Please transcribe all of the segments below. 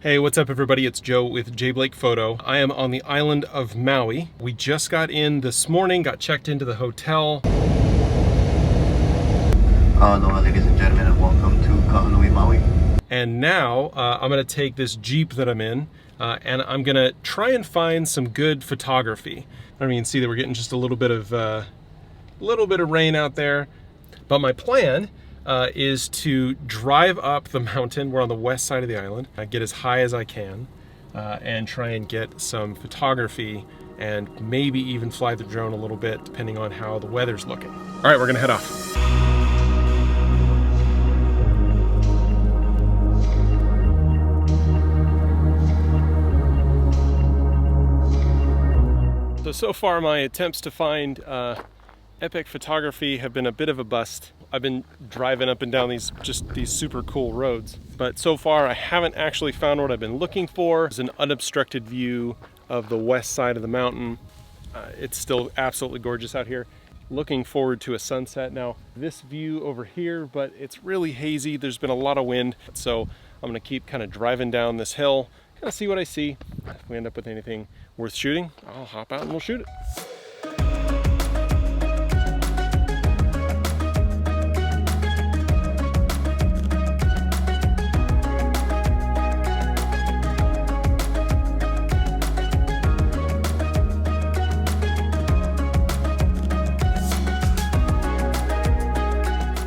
Hey, what's up everybody? It's Joe with J Blake Photo. I am on the island of Maui. We just got in this morning, got checked into the hotel. Aloha ladies and gentlemen, and welcome to Kahului, Maui. And now I'm gonna take this Jeep that I'm in and I'm gonna try and find some good photography. I mean, you can see that we're getting just a little bit of rain out there. But my plan is to drive up the mountain. We're on the west side of the island. Get as high as I can and try and get some photography and maybe even fly the drone a little bit depending on how the weather's looking. All right, we're gonna head off. So far my attempts to find epic photography have been a bit of a bust. I've been driving up and down these super cool roads, but so far I haven't actually found what I've been looking for. It's an unobstructed view of the west side of the mountain. It's still absolutely gorgeous out here. Looking forward to a sunset. Now this view over here, but it's really hazy. There's been a lot of wind, so I'm gonna keep kind of driving down this hill, kind of see what I see. If we end up with anything worth shooting, I'll hop out and we'll shoot it.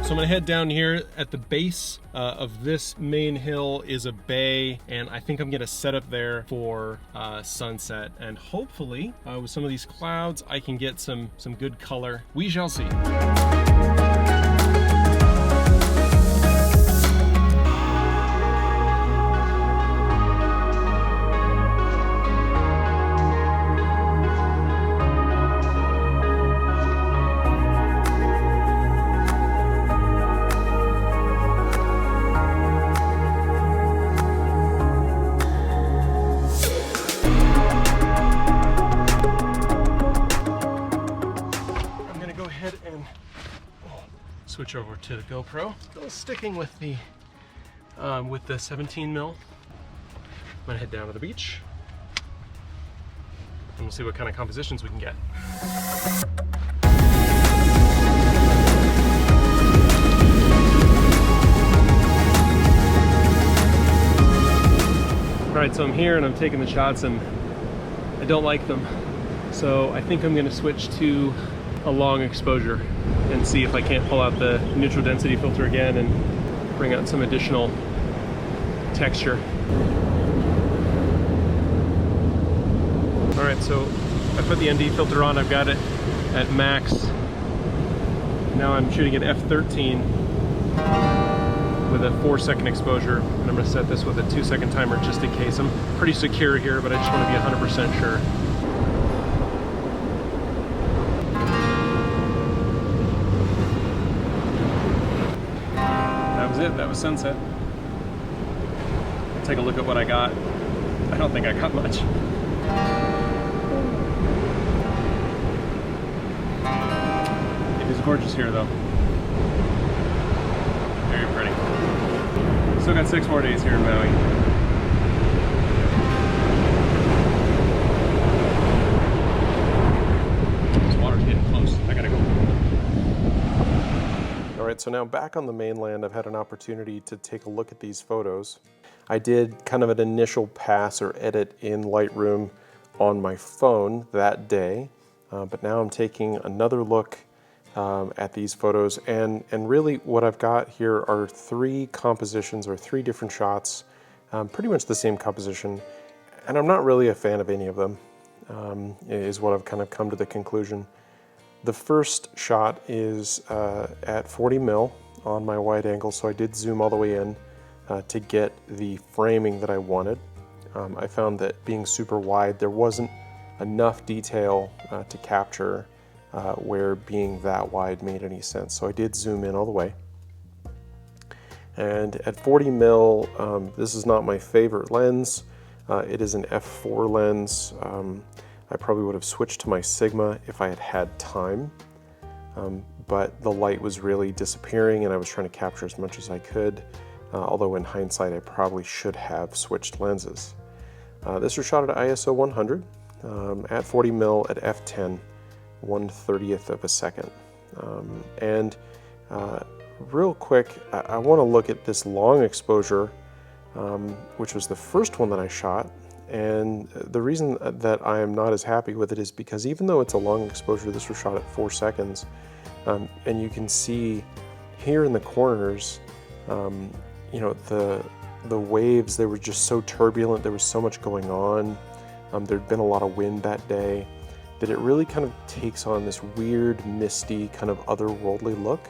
So I'm gonna head down here. At the base of this main hill is a bay, and I think I'm gonna set up there for sunset. And hopefully, with some of these clouds, I can get some good color. We shall see. And switch over to the GoPro. Still sticking with the 17 mil. I'm gonna head down to the beach and we'll see what kind of compositions we can get. All right, so I'm here and I'm taking the shots and I don't like them. So I think I'm gonna switch to a long exposure and see if I can't pull out the neutral density filter again and bring out some additional texture. All right, so I put the ND filter on. I've got it at max. Now I'm shooting at f13 with a 4-second exposure, and I'm gonna set this with a 2-second timer just in case. I'm pretty secure here, but I just wanna be 100% sure. That was sunset. Take a look at what I got. I don't think I got much. It is gorgeous here though. Very pretty. Still got 6 more days here in Maui. This water's getting close. I gotta go. All right, so now back on the mainland, I've had an opportunity to take a look at these photos. I did kind of an initial pass or edit in Lightroom on my phone that day, but now I'm taking another look at these photos, and really what I've got here are 3 compositions or 3 different shots, pretty much the same composition, and I'm not really a fan of any of them, is what I've kind of come to the conclusion. The first shot is at 40 mil on my wide angle, so I did zoom all the way in to get the framing that I wanted. I found that being super wide, there wasn't enough detail to capture where being that wide made any sense. So I did zoom in all the way. And at 40 mil, this is not my favorite lens. It is an f4 lens. I probably would have switched to my Sigma if I had had time, but the light was really disappearing and I was trying to capture as much as I could. although in hindsight I probably should have switched lenses. This was shot at ISO 100 at 40 mil at f10, 1/30th of a second. And real quick, I want to look at this long exposure, which was the first one that I shot. And the reason that I am not as happy with it is because even though it's a long exposure, this was shot at 4 seconds, and you can see here in the corners, you know, the waves, they were just so turbulent, there was so much going on, there'd been a lot of wind that day, that it really kind of takes on this weird, misty, kind of otherworldly look,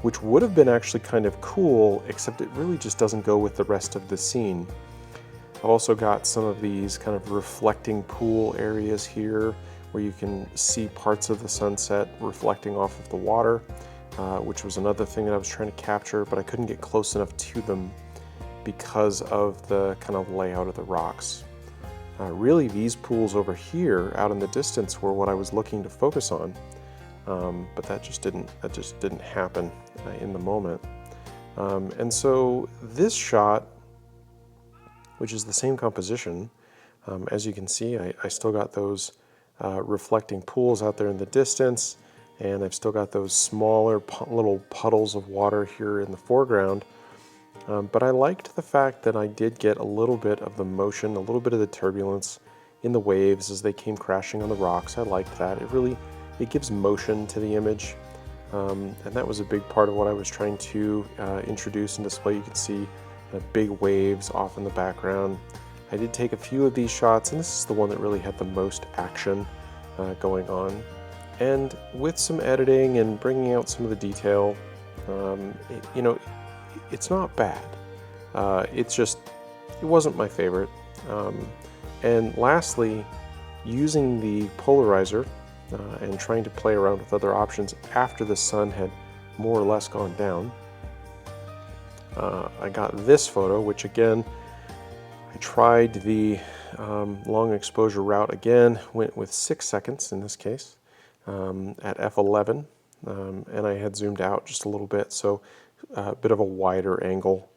which would have been actually kind of cool, except it really just doesn't go with the rest of the scene. I've also got some of these kind of reflecting pool areas here where you can see parts of the sunset reflecting off of the water, which was another thing that I was trying to capture, but I couldn't get close enough to them because of the kind of layout of the rocks. Really, these pools over here out in the distance were what I was looking to focus on, but that just didn't happen in the moment. And so this shot, which is the same composition, as you can see, I still got those reflecting pools out there in the distance, and I've still got those smaller little puddles of water here in the foreground. But I liked the fact that I did get a little bit of the motion, a little bit of the turbulence in the waves as they came crashing on the rocks. I liked that. It gives motion to the image, and that was a big part of what I was trying to introduce and display. You can see big waves off in the background. I did take a few of these shots, and this is the one that really had the most action going on. And with some editing and bringing out some of the detail, you know, it's not bad. It wasn't my favorite. And lastly, using the polarizer and trying to play around with other options after the sun had more or less gone down, I got this photo, which again, I tried the long exposure route again, went with 6 seconds in this case, at f11, and I had zoomed out just a little bit, so a bit of a wider angle.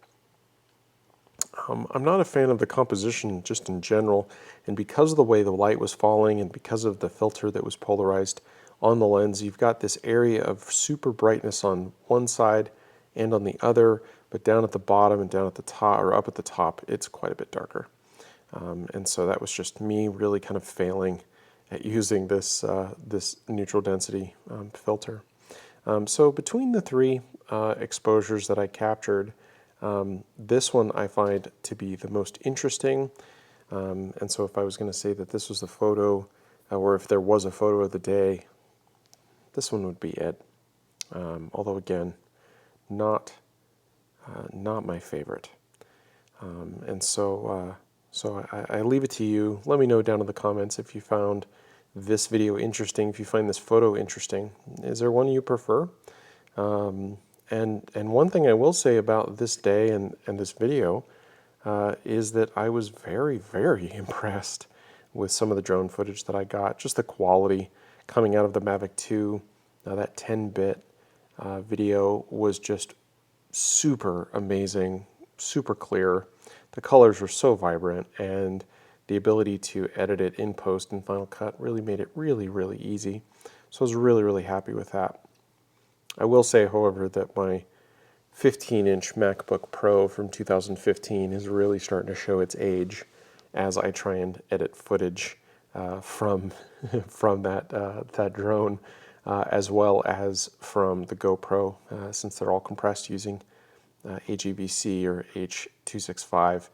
I'm not a fan of the composition just in general, and because of the way the light was falling and because of the filter that was polarized on the lens, you've got this area of super brightness on one side and on the other, but down at the bottom and down at the top, or up at the top, it's quite a bit darker. And so that was just me really kind of failing at using this neutral density filter. So between the three exposures that I captured, this one I find to be the most interesting. And so if I was going to say that this was the photo, or if there was a photo of the day, this one would be it. Although again, not my favorite. And so I leave it to you. Let me know down in the comments if you found this video interesting, if you find this photo interesting. Is there one you prefer? And one thing I will say about this day and this video is that I was very, very impressed with some of the drone footage that I got. Just the quality coming out of the Mavic 2, that 10-bit video was just super amazing, super clear. The colors were so vibrant, and the ability to edit it in post and Final Cut really made it really, really easy. So I was really, really happy with that. I will say, however, that my 15-inch MacBook Pro from 2015 is really starting to show its age as I try and edit footage from that drone, as well as from the GoPro, since they're all compressed using AGVC or H.265.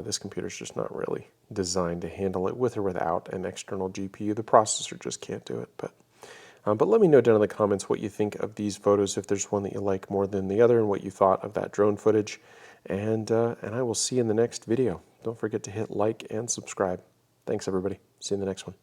This computer's just not really designed to handle it with or without an external GPU. The processor just can't do it. But let me know down in the comments what you think of these photos, if there's one that you like more than the other, and what you thought of that drone footage. And I will see you in the next video. Don't forget to hit like and subscribe. Thanks, everybody. See you in the next one.